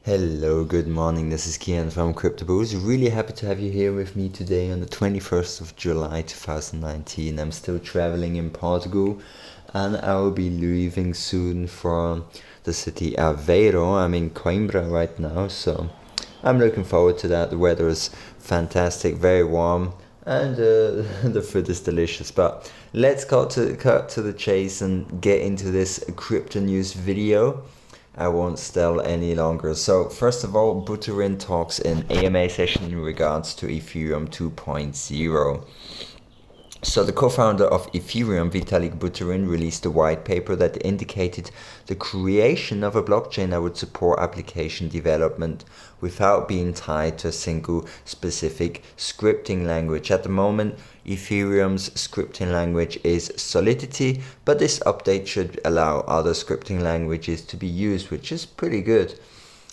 Hello, good morning. This is Kian from CryptoBoost. Really happy to have you here with me today on the 21st of July 2019. I'm still traveling in Portugal and I will be leaving soon for the city Aveiro. I'm in Coimbra right now, so I'm looking forward to that. The weather is fantastic, very warm, and the food is delicious. But let's cut to the chase and get into this crypto news video. I won't stall any longer. So first of all, Buterin talks in AMA session in regards to Ethereum 2.0. So the co-founder of Ethereum, Vitalik Buterin, released a white paper that indicated the creation of a blockchain that would support application development without being tied to a single specific scripting language. At the moment, Ethereum's scripting language is Solidity, but this update should allow other scripting languages to be used, which is pretty good.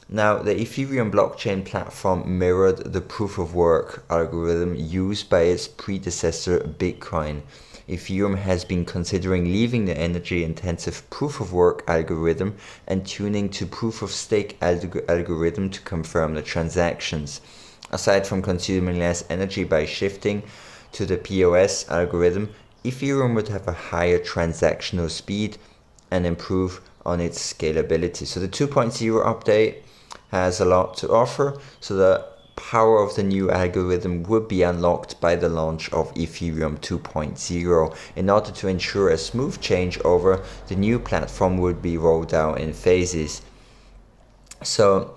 Now, the Ethereum blockchain platform mirrored the proof-of-work algorithm used by its predecessor, Bitcoin. Ethereum has been considering leaving the energy-intensive proof-of-work algorithm and tuning to proof-of-stake algorithm to confirm the transactions. Aside from consuming less energy by shifting to the POS algorithm, Ethereum would have a higher transactional speed and improve on its scalability. So the 2.0 update has a lot to offer, so the power of the new algorithm would be unlocked by the launch of Ethereum 2.0. In order to ensure a smooth changeover, the new platform would be rolled out in phases. So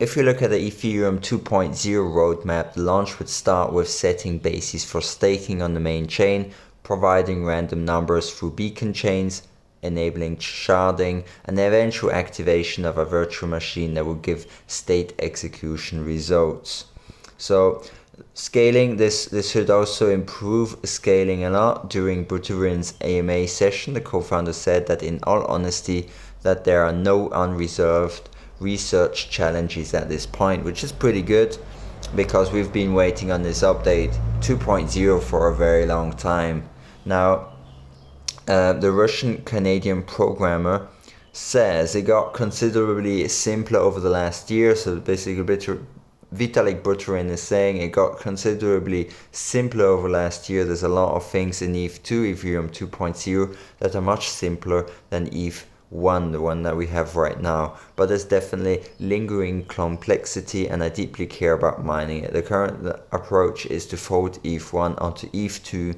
if you look at the Ethereum 2.0 roadmap, the launch would start with setting bases for staking on the main chain, providing random numbers through beacon chains, enabling sharding, and the eventual activation of a virtual machine that will give state execution results. So scaling, this should also improve scaling a lot. During Buterin's AMA session, the co-founder said that in all honesty that there are no unreserved research challenges at this point, which is pretty good because we've been waiting on this update 2.0 for a very long time. Now, the Russian-Canadian programmer says it got considerably simpler over the last year. So basically, Vitalik Buterin is saying it got considerably simpler over last year. There's a lot of things in ETH2, Ethereum 2.0, that are much simpler than ETH1, the one that we have right now. But there's definitely lingering complexity, and I deeply care about mining it. The current approach is to fold ETH1 onto ETH2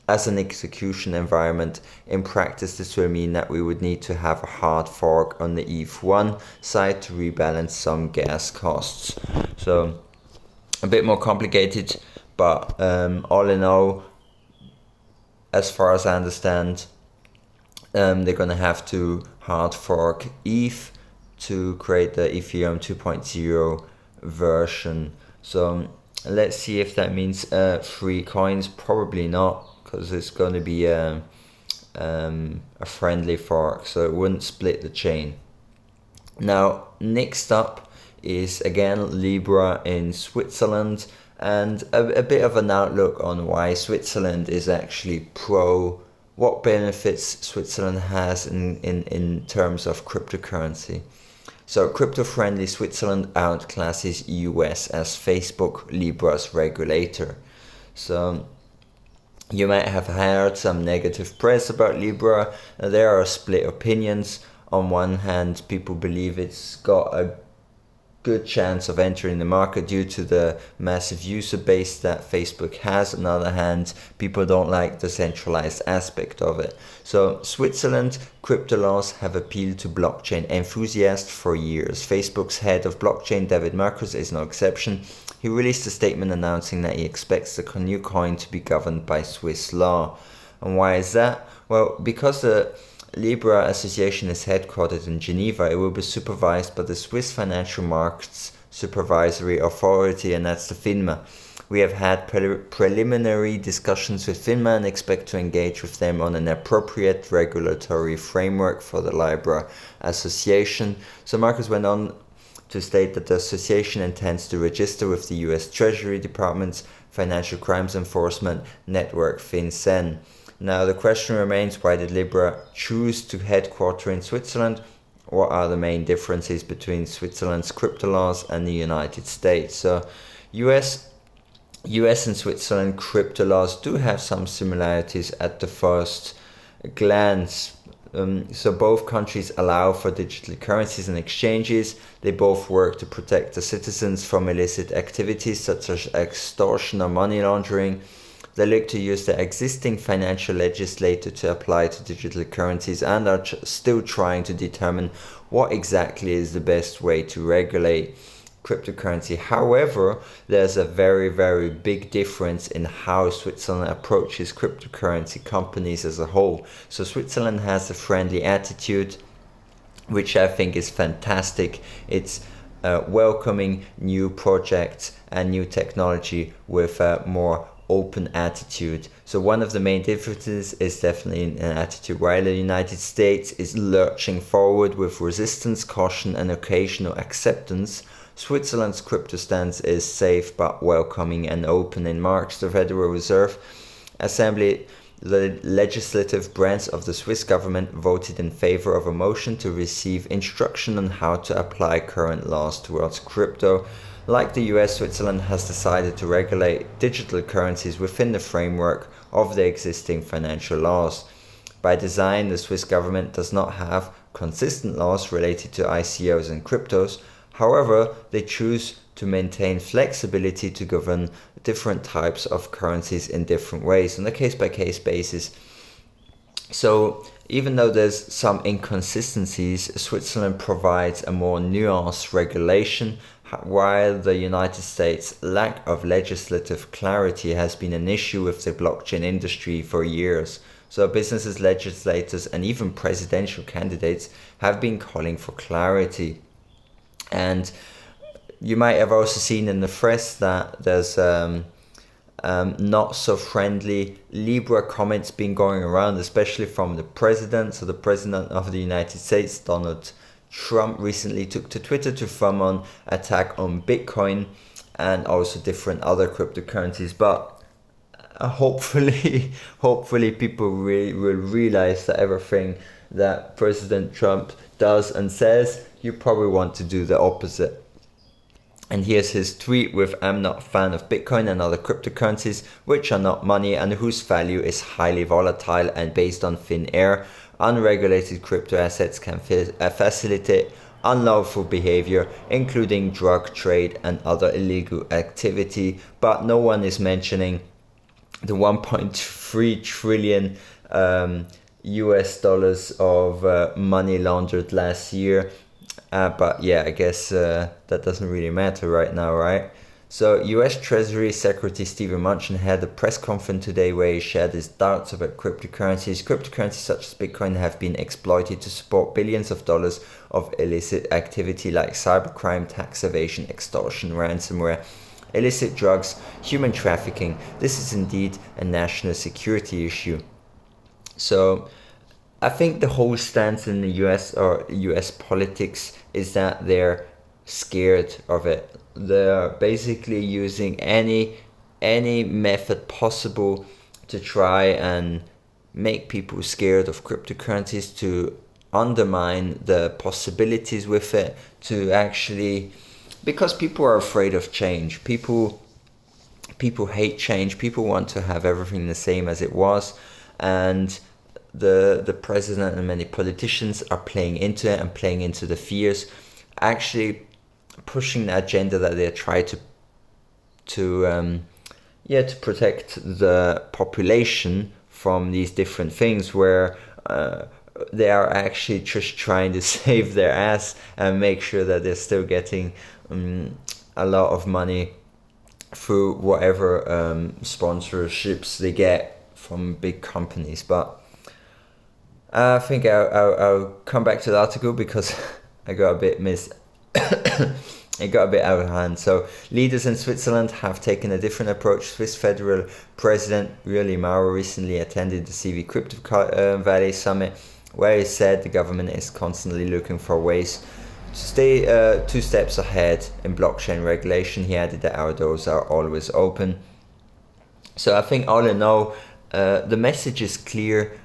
as an execution environment. In practice, this will mean that we would need to have a hard fork on the ETH1 side to rebalance some gas costs. So a bit more complicated, but all in all, as far as I understand, they're going to have to hard fork ETH to create the Ethereum 2.0 version. So let's see if that means free coins. Probably not, because it's going to be a friendly fork, so it wouldn't split the chain. Now, next up is again Libra in Switzerland, and a bit of an outlook on why Switzerland is actually what benefits Switzerland has in terms of cryptocurrency. So crypto-friendly Switzerland outclasses US as Facebook Libra's regulator. So you might have heard some negative press about Libra. There are split opinions. On one hand, people believe it's got a good chance of entering the market due to the massive user base that Facebook has. On the other hand, people don't like the centralized aspect of it. So Switzerland crypto laws have appealed to blockchain enthusiasts for years. Facebook's head of blockchain, David Marcus, is no exception. He released a statement announcing that he expects the new coin to be governed by Swiss law. And why is that? Well, because the Libra Association is headquartered in Geneva, it will be supervised by the Swiss Financial Markets Supervisory Authority, and that's the FINMA. We have had preliminary discussions with FINMA and expect to engage with them on an appropriate regulatory framework for the Libra Association. So Marcus went on to state that the association intends to register with the US Treasury Department's Financial Crimes Enforcement Network, FinCEN. Now the question remains, why did Libra choose to headquarter in Switzerland? what are the main differences between Switzerland's crypto laws and the United States. So US and Switzerland crypto laws do have some similarities at the first glance. So both countries allow for digital currencies and exchanges. They both work to protect the citizens from illicit activities such as extortion or money laundering. They look to use the existing financial legislator to apply to digital currencies and are still trying to determine what exactly is the best way to regulate cryptocurrency. However, there's a very, very big difference in how Switzerland approaches cryptocurrency companies as a whole. So Switzerland has a friendly attitude, which I think is fantastic. It's welcoming new projects and new technology with a more open attitude. So one of the main differences is definitely an attitude, while the United States is lurching forward with resistance, caution and occasional acceptance. Switzerland's crypto stance is safe but welcoming and open. In March, the Federal Reserve Assembly, the legislative branch of the Swiss government, voted in favor of a motion to receive instruction on how to apply current laws towards crypto. Like the US, Switzerland has decided to regulate digital currencies within the framework of the existing financial laws. By design, the Swiss government does not have consistent laws related to ICOs and cryptos. However, they choose to maintain flexibility to govern different types of currencies in different ways on a case-by-case basis. So even though there's some inconsistencies, Switzerland provides a more nuanced regulation, while the United States' lack of legislative clarity has been an issue with the blockchain industry for years. So businesses, legislators, and even presidential candidates have been calling for clarity. And you might have also seen in the press that there's not so friendly Libra comments been going around, especially from the president. So the president of the United States, Donald Trump, recently took to Twitter to thumb on attack on Bitcoin and also different other cryptocurrencies. But hopefully people will realize that everything that President Trump does and says, you probably want to do the opposite. And here's his tweet with, "I'm not a fan of Bitcoin and other cryptocurrencies which are not money and whose value is highly volatile and based on thin air. Unregulated crypto assets can facilitate unlawful behavior, including drug trade and other illegal activity." But no one is mentioning the 1.3 trillion US dollars of money laundered last year. But yeah, I guess that doesn't really matter right now, right? So US Treasury Secretary Steven Mnuchin had a press conference today where he shared his doubts about cryptocurrencies. Cryptocurrencies such as Bitcoin have been exploited to support billions of dollars of illicit activity like cybercrime, tax evasion, extortion, ransomware, illicit drugs, human trafficking. This is indeed a national security issue. So I think the whole stance in the US or US politics is that they're scared of it. They're basically using any method possible to try and make people scared of cryptocurrencies, to undermine the possibilities with it, to actually, because people are afraid of change. People hate change. People want to have everything the same as it was, and the president and many politicians are playing into it and playing into the fears, actually pushing the agenda that they try to protect the population from these different things, where they are actually just trying to save their ass and make sure that they're still getting a lot of money through whatever sponsorships they get from big companies. But I think I'll come back to the article because I got a bit it got a bit out of hand. So leaders in Switzerland have taken a different approach. Swiss Federal President Uli Maurer recently attended the CV Crypto Valley Summit, where he said the government is constantly looking for ways to stay 2 steps ahead in blockchain regulation. He added that our doors are always open. So I think all in all, the message is clear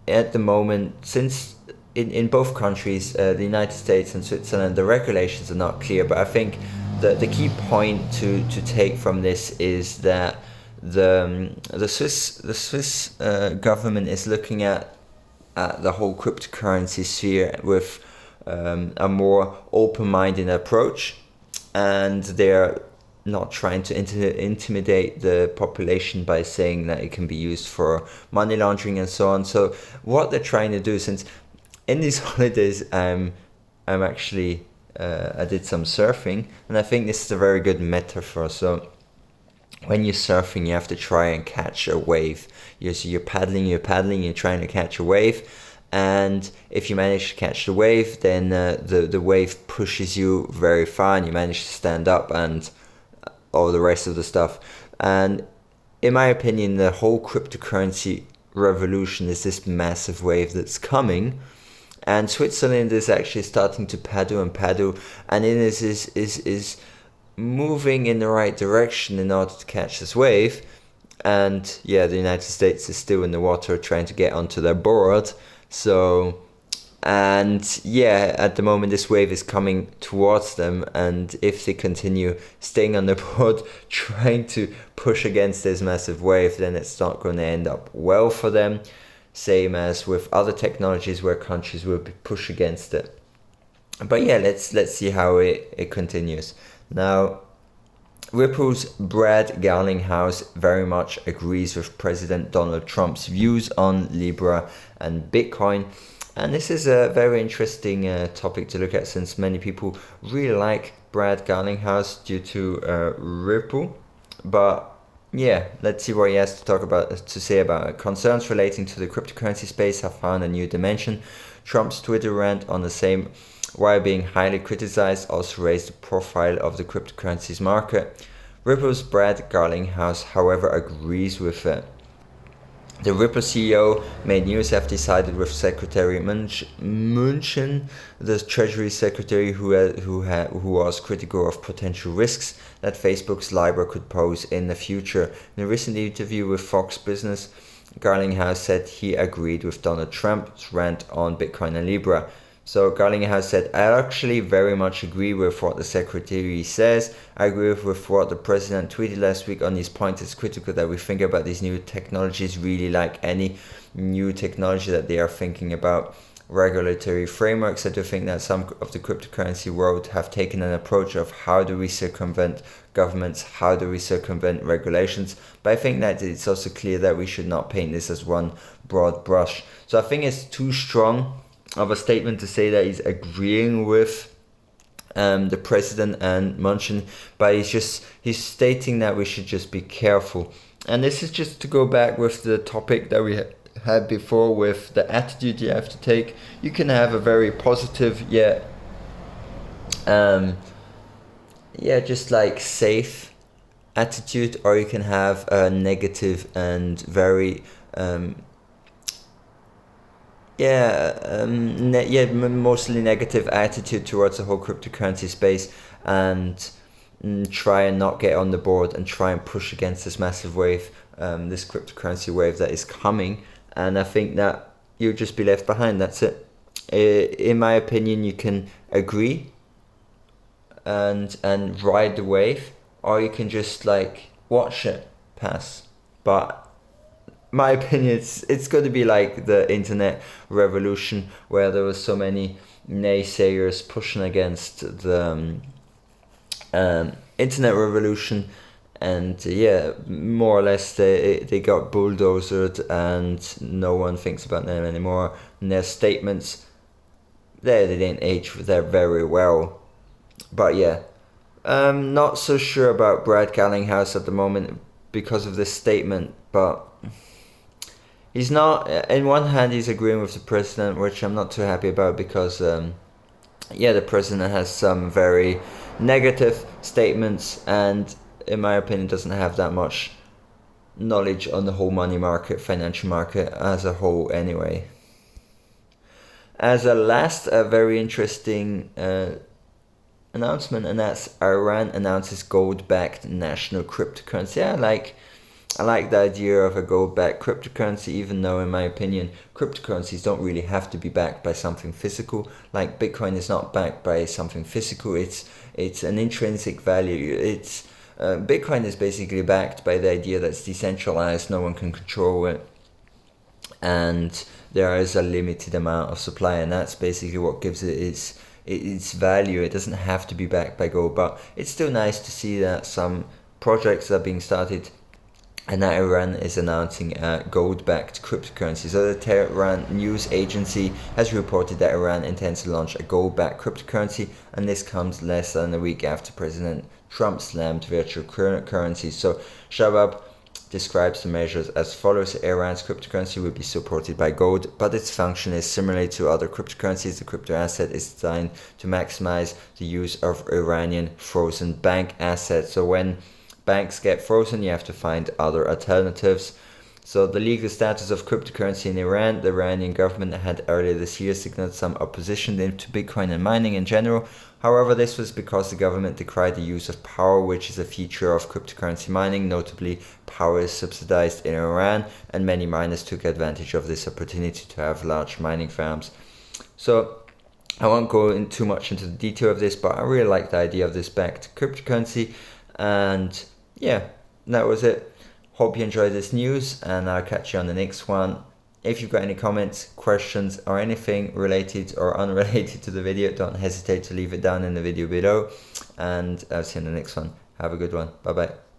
at the moment. Since in both countries, the United States and Switzerland, the regulations are not clear. But I think the key point to take from this is that the Swiss government is looking at the whole cryptocurrency sphere with a more open-minded approach, and they're not trying to intimidate the population by saying that it can be used for money laundering and so on. So what they're trying to do, since in these holidays I'm actually I did some surfing, and I think this is a very good metaphor. So when you're surfing, you have to try and catch a wave. You're paddling, you're trying to catch a wave. And if you manage to catch the wave, then the wave pushes you very far and you manage to stand up and all the rest of the stuff. And in my opinion, the whole cryptocurrency revolution is this massive wave that's coming. And Switzerland is actually starting to paddle, and it is moving in the right direction in order to catch this wave. And yeah, the United States is still in the water trying to get onto their board. So, and yeah, at the moment this wave is coming towards them, and if they continue staying on the board trying to push against this massive wave, then it's not going to end up well for them. Same as with other technologies where countries will push against it. But yeah, let's see how it continues. Now, Ripple's Brad Garlinghouse very much agrees with President Donald Trump's views on Libra and Bitcoin. And this is a very interesting topic to look at, since many people really like Brad Garlinghouse due to Ripple. But yeah, let's see what he has to say about it. Concerns relating to the cryptocurrency space have found a new dimension. Trump's Twitter rant on the same, while being highly criticized, also raised the profile of the cryptocurrencies market. Ripple's Brad Garlinghouse, however, agrees with it. The Ripple CEO made news after he sided with Secretary Mnuchin, the Treasury Secretary who was critical of potential risks that Facebook's Libra could pose in the future. In a recent interview with Fox Business, Garlinghouse said he agreed with Donald Trump's rant on Bitcoin and Libra. So Garlinghouse said, I actually very much agree with what the Secretary says. I agree with what the President tweeted last week on his point. It's critical that we think about these new technologies really like any new technology that they are thinking about. Regulatory frameworks. I do think that some of the cryptocurrency world have taken an approach of how do we circumvent governments, how do we circumvent regulations. But I think that it's also clear that we should not paint this as one broad brush. So I think it's too strong of a statement to say that he's agreeing with the president and Mnuchin, but he's stating that we should just be careful. And this is just to go back with the topic that we had before with the attitude you have to take. You can have a very positive yet just like safe attitude, or you can have a negative and very mostly negative attitude towards the whole cryptocurrency space, and try and not get on the board and try and push against this massive wave, this cryptocurrency wave that is coming. And I think that you'll just be left behind. That's it. In my opinion, you can agree and ride the wave, or you can just like watch it pass. But my opinion, it's going to be like the internet revolution, where there was so many naysayers pushing against the internet revolution, and more or less they got bulldozed, and no one thinks about them anymore. And their statements, they didn't age there very well. But yeah, I'm not so sure about Brad Garlinghouse at the moment because of this statement, but he's not, in one hand he's agreeing with the president, which I'm not too happy about, because the president has some very negative statements, and in my opinion doesn't have that much knowledge on the whole money market, financial market as a whole anyway. As a last, a very interesting announcement, and that's Iran announces gold-backed national cryptocurrency. I like the idea of a gold-backed cryptocurrency, even though in my opinion cryptocurrencies don't really have to be backed by something physical. Like Bitcoin is not backed by something physical, it's an intrinsic value. Bitcoin is basically backed by the idea that it's decentralized, no one can control it, and there is a limited amount of supply, and that's basically what gives it its value. It doesn't have to be backed by gold, but it's still nice to see that some projects are being started and that Iran is announcing a gold-backed cryptocurrency. So the Tehran news agency has reported that Iran intends to launch a gold-backed cryptocurrency, and this comes less than a week after President Trump slammed virtual currencies. So Shabab describes the measures as follows: Iran's cryptocurrency will be supported by gold, but its function is similar to other cryptocurrencies. The crypto asset is designed to maximize the use of Iranian frozen bank assets. So when banks get frozen, you have to find other alternatives. So the legal status of cryptocurrency in Iran: the Iranian government had earlier this year signaled some opposition to Bitcoin and mining in general. However, this was because the government decried the use of power, which is a feature of cryptocurrency mining. Notably, power is subsidized in Iran, and many miners took advantage of this opportunity to have large mining farms. So I won't go in too much into the detail of this, but I really like the idea of this backed cryptocurrency. And yeah, that was it. Hope you enjoyed this news, and I'll catch you on the next one. If you've got any comments, questions, or anything related or unrelated to the video, don't hesitate to leave it down in the video below. And I'll see you in the next one. Have a good one. Bye bye.